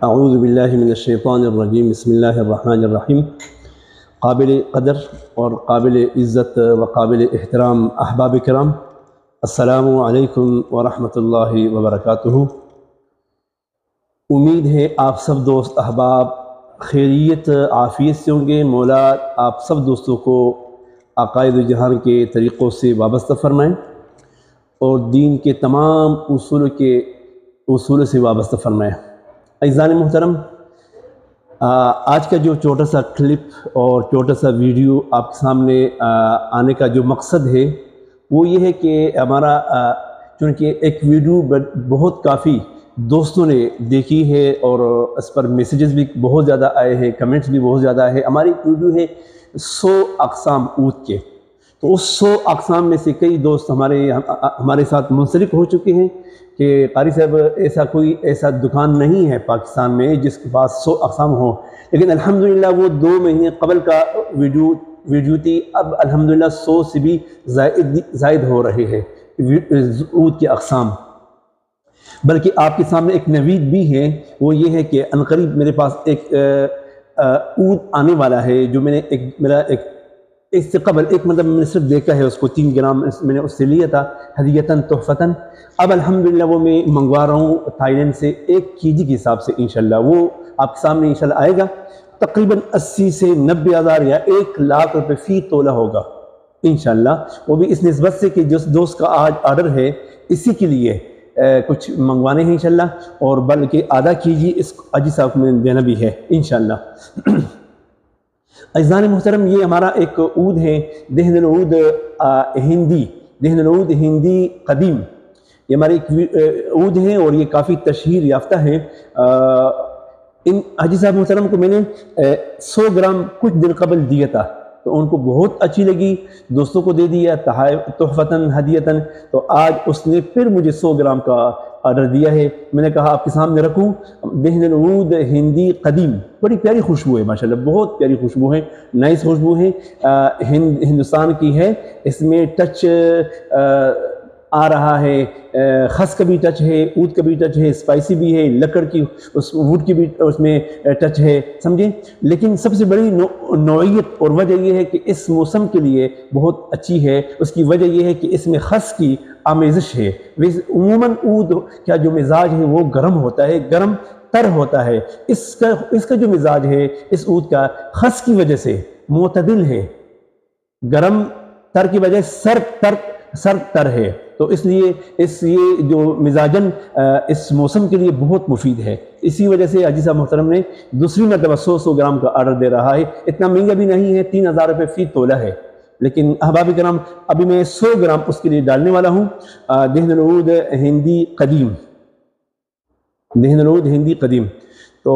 اعوذ باللہ من الشیطان الرجیم، بسم اللہ الرحمن الرحیم۔ قابل قدر اور قابل عزت و قابل احترام احباب کرام، السلام علیکم ورحمۃ اللہ وبرکاتہ۔ امید ہے آپ سب دوست احباب خیریت عافیت سے ہوں گے۔ مولا آپ سب دوستوں کو عقائد جہان کے طریقوں سے وابستہ فرمائیں اور دین کے تمام اصول سے وابستہ فرمائیں۔ عزیزان محترم، آج کا جو چھوٹا سا کلپ اور چھوٹا سا ویڈیو آپ کے سامنے آنے کا جو مقصد ہے وہ یہ ہے کہ ہمارا چونکہ ایک ویڈیو بہت کافی دوستوں نے دیکھی ہے اور اس پر میسیجز بھی بہت زیادہ آئے ہیں، کمنٹس بھی بہت زیادہ ہے۔ ہماری ویڈیو ہے 100 اقسام اونٹ کے، تو اس 100 اقسام میں سے کئی دوست ہمارے ساتھ منسلک ہو چکے ہیں کہ قاری صاحب ایسا دکان نہیں ہے پاکستان میں جس کے پاس 100 اقسام ہوں، لیکن الحمدللہ وہ 2 مہینے قبل کا ویڈیو تھی، اب الحمدللہ 100 سے بھی زائد ہو رہے ہیں اونٹ کے اقسام۔ بلکہ آپ کے سامنے ایک نوید بھی ہے، وہ یہ ہے کہ عنقریب میرے پاس ایک اونٹ آنے والا ہے جو میں نے اس سے قبل ایک مطلب میں نے صرف دیکھا ہے، اس کو 3 گرام میں نے اس سے لیا تھا ہدیتاً تحفتاً۔ اب الحمدللہ وہ میں منگوا رہا ہوں تھائی لینڈ سے 1 kg کے حساب سے، انشاءاللہ وہ آپ کے سامنے انشاءاللہ آئے گا۔ تقریباً 80 سے 90 ہزار یا 1 لاکھ روپے فی تولہ ہوگا انشاءاللہ۔ وہ بھی اس نسبت سے کہ جس دوست کا آج آرڈر ہے اسی کے لیے کچھ منگوانے ہیں انشاءاللہ، اور بلکہ آدھا kg اس حاجی صاحب کو میں دینا بھی ہے انشاءاللہ۔ عزیزان محترم، یہ ہمارا ایک عود ہے، دہن العود ہندی قدیم۔ یہ ہماری ایک عود ہے اور یہ کافی تشہیر یافتہ ہے۔ ان حاجی صاحب محترم کو میں نے 100 گرام کچھ دن قبل دیا تھا، تو ان کو بہت اچھی لگی، دوستوں کو دے دیا تحفتاً ہدیتاً، تو آج اس نے پھر مجھے 100 گرام کا آرڈر دیا ہے۔ میں نے کہا آپ کے سامنے رکھوں، دہن العود ہندی قدیم، بڑی پیاری خوشبو ہے ماشاءاللہ، بہت پیاری خوشبو ہے، نائس خوشبو ہے، ہندوستان کی ہے۔ اس میں ٹچ آ رہا ہے، خس کا بھی ٹچ ہے، عود کا بھی ٹچ ہے، اسپائسی بھی ہے، لکڑ کی اس ووڈ کی بھی اس میں ٹچ ہے، سمجھیں۔ لیکن سب سے بڑی نوعیت اور وجہ یہ ہے کہ اس موسم کے لیے بہت اچھی ہے۔ اس کی وجہ یہ ہے کہ اس میں خس کی آمیزش ہے۔ عموماً عود کا جو مزاج ہے وہ گرم ہوتا ہے، گرم تر ہوتا ہے۔ اس کا جو مزاج ہے اس عود کا خس کی وجہ سے معتدل ہے، گرم تر کی وجہ سر تر ہے، تو اس لیے یہ جو مزاجن اس موسم کے لیے بہت مفید ہے۔ اسی وجہ سے حاجی صاحب محترم نے دوسری مرتبہ 100 گرام کا آرڈر دے رہا ہے۔ اتنا مہنگا بھی نہیں ہے، 3000 روپے فی تولہ ہے، لیکن احباب کرام ابھی میں 100 گرام اس کے لیے ڈالنے والا ہوں۔ دہن العود ہندی قدیم، دہن العود ہندی قدیم، تو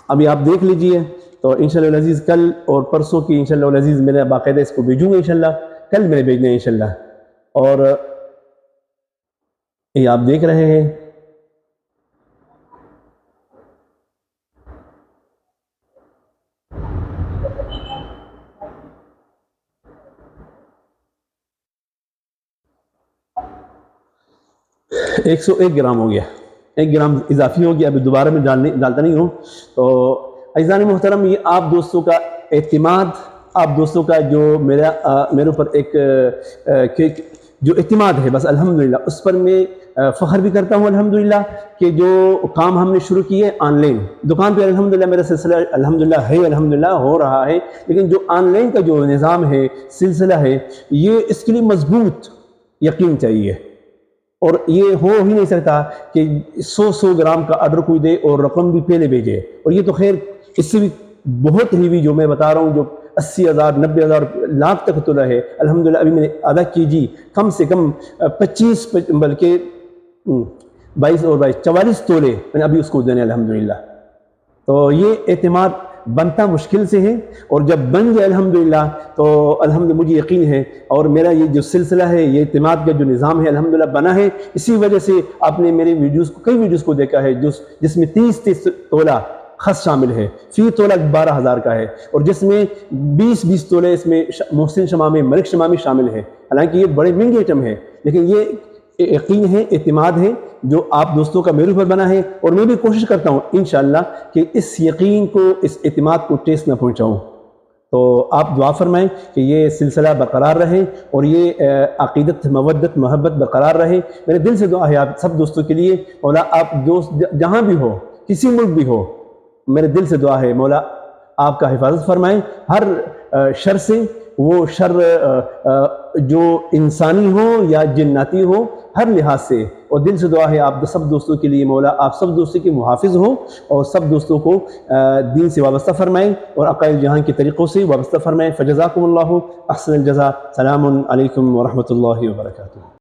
ابھی آپ دیکھ لیجئے۔ تو انشاءاللہ العزیز کل اور پرسوں کی انشاءاللہ العزیز میں نے باقاعدہ اس کو بھیجوں گا انشاءاللہ، کل میں نے بھیجنا ہے انشاءاللہ۔ اور یہ آپ دیکھ رہے ہیں، ایک 101 گرام ہو گیا، 1 گرام اضافی ہو گیا، ابھی دوبارہ میں ڈالتا نہیں ہوں۔ تو عزیزان محترم، یہ آپ دوستوں کا اعتماد، آپ دوستوں کا جو میرے اوپر ایک جو اعتماد ہے، بس الحمدللہ اس پر میں فخر بھی کرتا ہوں الحمدللہ کہ جو کام ہم نے شروع کیے آن لائن دکان پہ، الحمدللہ میرا سلسلہ الحمدللہ ہے، الحمدللہ ہو رہا ہے، لیکن جو آن لائن کا جو نظام ہے، سلسلہ ہے، یہ اس کے لیے مضبوط یقین چاہیے، اور یہ ہو ہی نہیں سکتا کہ 100 گرام کا آرڈر کوئی دے اور رقم بھی پہلے بھیجے۔ اور یہ تو خیر اس سے بھی بہت ہیوی جو میں بتا رہا ہوں، جو 80,000 90,000 لاکھ تک تولہ ہے، الحمدللہ ابھی میں نے آدھا kg کم سے کم 25 بلکہ 22 اور 22 44 تولے میں نے ابھی اس کو دینے الحمدللہ۔ تو یہ اعتماد بنتا مشکل سے ہے، اور جب بن جائے الحمدللہ تو الحمدللہ مجھے یقین ہے، اور میرا یہ جو سلسلہ ہے، یہ اعتماد کا جو نظام ہے الحمدللہ بنا ہے۔ اسی وجہ سے آپ نے میرے کئی ویڈیوز کو دیکھا ہے جس میں 30 تولہ خس شامل ہے، فی تولہ 12,000 کا ہے، اور جس میں 20 تولے اس میں محسن شمامی، ملک شمامی شامل ہے۔ حالانکہ یہ بڑے مہنگے آئٹم ہے، لیکن یہ یقین ہے، اعتماد ہے جو آپ دوستوں کا میرے اوپر بنا ہے، اور میں بھی کوشش کرتا ہوں انشاءاللہ کہ اس یقین کو، اس اعتماد کو ٹیس نہ پہنچاؤں۔ تو آپ دعا فرمائیں کہ یہ سلسلہ برقرار رہے اور یہ عقیدت، مودت، محبت برقرار رہے۔ میرے دل سے دعا ہے آپ سب دوستوں کے لیے، مولا آپ دوست جہاں بھی ہو، کسی ملک بھی ہو، میرے دل سے دعا ہے مولا آپ کا حفاظت فرمائیں ہر شر سے، وہ شر جو انسانی ہو یا جناتی ہو، ہر لحاظ سے۔ اور دل سے دعا ہے آپ سب دوستوں کے لیے، مولا آپ سب دوستوں کے محافظ ہوں اور سب دوستوں کو دین سے وابستہ فرمائیں اور عقائد جہاں کے طریقوں سے وابستہ فرمائیں۔ فجزاکم اللہ احسن الجزا۔ سلام علیکم ورحمۃ اللہ وبرکاتہ۔